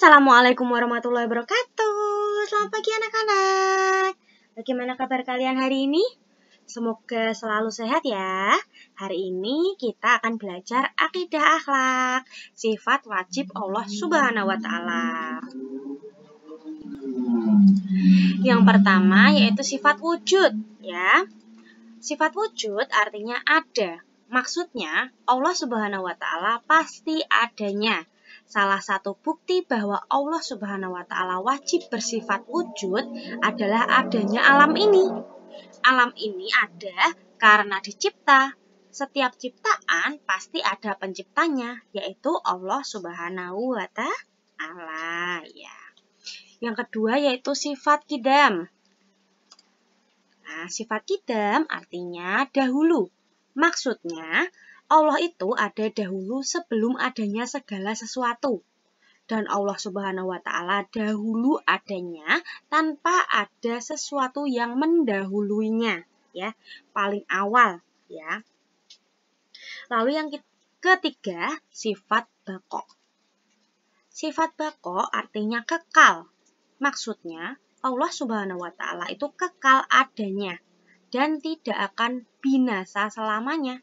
Assalamualaikum warahmatullahi wabarakatuh. Selamat pagi anak-anak. Bagaimana kabar kalian hari ini? Semoga selalu sehat ya. Hari ini kita akan belajar akidah akhlak, sifat wajib Allah Subhanahu wa Ta'ala. Yang pertama yaitu sifat wujud ya. Sifat wujud artinya ada. Maksudnya Allah Subhanahu wa Ta'ala pasti adanya. Salah satu bukti bahwa Allah Subhanahu wa Ta'ala wajib bersifat wujud adalah adanya alam ini. Alam ini ada karena dicipta. Setiap ciptaan pasti ada penciptanya, yaitu Allah Subhanahu wa Ta'ala ya. Yang kedua yaitu sifat qidam. Nah, sifat qidam artinya dahulu. Maksudnya Allah itu ada dahulu sebelum adanya segala sesuatu. Dan Allah Subhanahu wa Ta'ala dahulu adanya tanpa ada sesuatu yang mendahuluinya, ya. Paling awal, ya. Lalu yang ketiga, sifat baqo. Sifat baqo artinya kekal. Maksudnya Allah Subhanahu wa Ta'ala itu kekal adanya dan tidak akan binasa selamanya.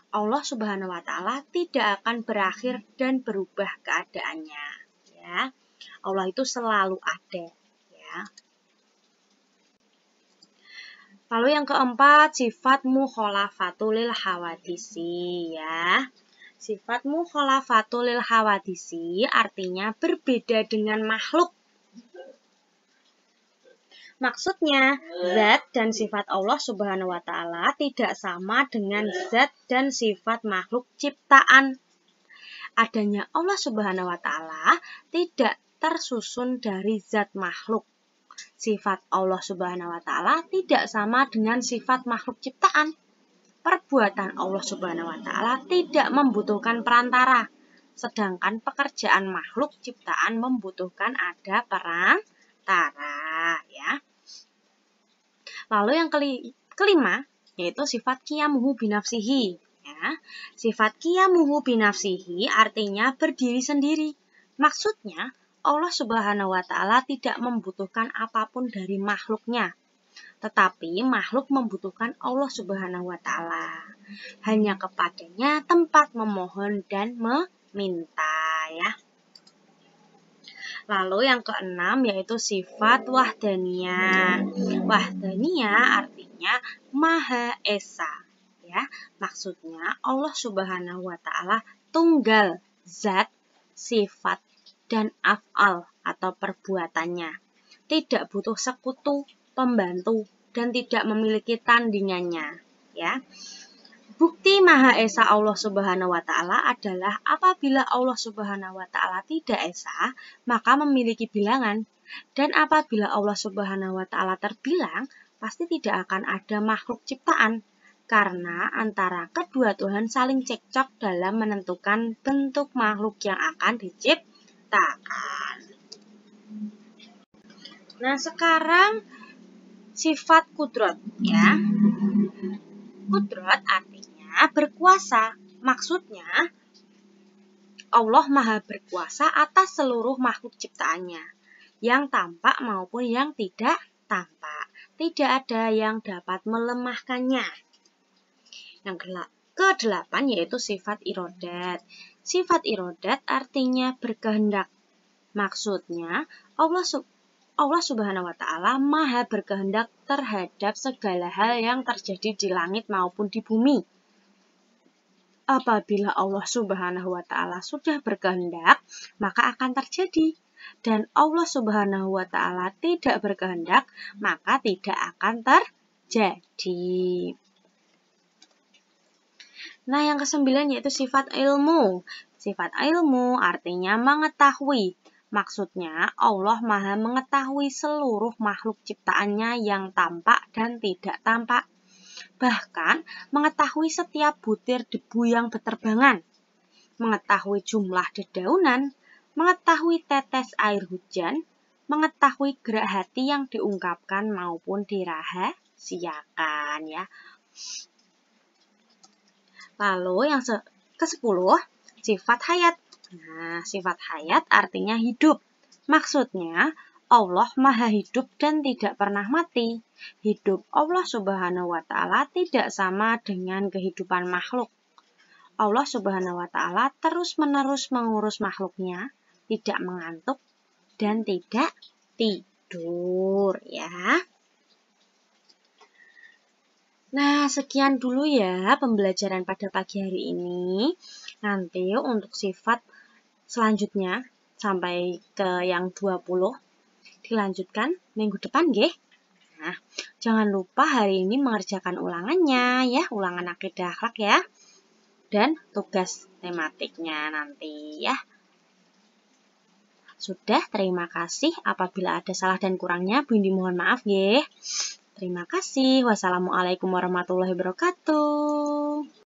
Allah Subhanahu wa Ta'ala tidak akan berakhir dan berubah keadaannya ya. Allah itu selalu ada ya. Lalu yang keempat sifat mukhalafatul lil hawadisi ya. Sifat mukhalafatul lil hawadisi artinya berbeda dengan makhluk. Maksudnya, zat dan sifat Allah Subhanahu wa Ta'ala tidak sama dengan zat dan sifat makhluk ciptaan. Adanya Allah Subhanahu wa Ta'ala tidak tersusun dari zat makhluk. Sifat Allah Subhanahu wa Ta'ala tidak sama dengan sifat makhluk ciptaan. Perbuatan Allah Subhanahu wa Ta'ala tidak membutuhkan perantara, sedangkan pekerjaan makhluk ciptaan membutuhkan ada perantara ya. Lalu yang kelima yaitu sifat qiyamuhu binafsihi ya. Sifat qiyamuhu binafsihi artinya berdiri sendiri. Maksudnya Allah Subhanahu wa Ta'ala tidak membutuhkan apapun dari makhluknya. Tetapi makhluk membutuhkan Allah Subhanahu wa Ta'ala. Hanya kepadanya tempat memohon dan meminta ya. Lalu yang keenam yaitu sifat wahdaniyah. Wahdaniyah artinya Maha Esa ya. Maksudnya Allah Subhanahu wa Ta'ala tunggal zat, sifat dan af'al atau perbuatannya. Tidak butuh sekutu, pembantu dan tidak memiliki tandingannya ya. Bukti Maha Esa Allah Subhanahu wa Ta'ala adalah apabila Allah Subhanahu wa Ta'ala tidak esa, maka memiliki bilangan. Dan apabila Allah Subhanahu wa Ta'ala terbilang, pasti tidak akan ada makhluk ciptaan. Karena antara kedua Tuhan saling cekcok dalam menentukan bentuk makhluk yang akan diciptakan. Nah, sekarang sifat kudrat ya. Kudrat artinya berkuasa. Maksudnya Allah Maha berkuasa atas seluruh makhluk ciptaannya, yang tampak maupun yang tidak tampak. Tidak ada yang dapat melemahkannya. Yang kedelapan yaitu sifat irodat. Sifat irodat artinya berkehendak. Maksudnya Allah Subhanahu wa Ta'ala Maha berkehendak terhadap segala hal yang terjadi di langit maupun di bumi. Apabila Allah Subhanahu wa Ta'ala sudah berkehendak, maka akan terjadi. Dan Allah Subhanahu wa Ta'ala tidak berkehendak, maka tidak akan terjadi. Nah, yang kesembilan yaitu sifat ilmu. Sifat ilmu artinya mengetahui. Maksudnya Allah Maha mengetahui seluruh makhluk ciptaannya yang tampak dan tidak tampak. Bahkan mengetahui setiap butir debu yang berterbangan, mengetahui jumlah dedaunan, mengetahui tetes air hujan, mengetahui gerak hati yang diungkapkan maupun dirahasiakan ya. Lalu yang ke-10 sifat hayat. Nah, sifat hayat artinya hidup. Maksudnya, Allah Maha Hidup dan tidak pernah mati. Hidup Allah Subhanahu wa Ta'ala tidak sama dengan kehidupan makhluk. Allah Subhanahu wa Ta'ala terus-menerus mengurus makhluknya, tidak mengantuk dan tidak tidur, ya. Nah, sekian dulu ya pembelajaran pada pagi hari ini. Nanti untuk sifat selanjutnya sampai ke yang 20 dilanjutkan minggu depan, nggih. Nah, jangan lupa hari ini mengerjakan ulangannya ya, ulangan akidah akhlak ya. Dan tugas tematiknya nanti ya. Sudah, terima kasih. Apabila ada salah dan kurangnya, Bindi mohon maaf nggih. Terima kasih. Wassalamualaikum warahmatullahi wabarakatuh.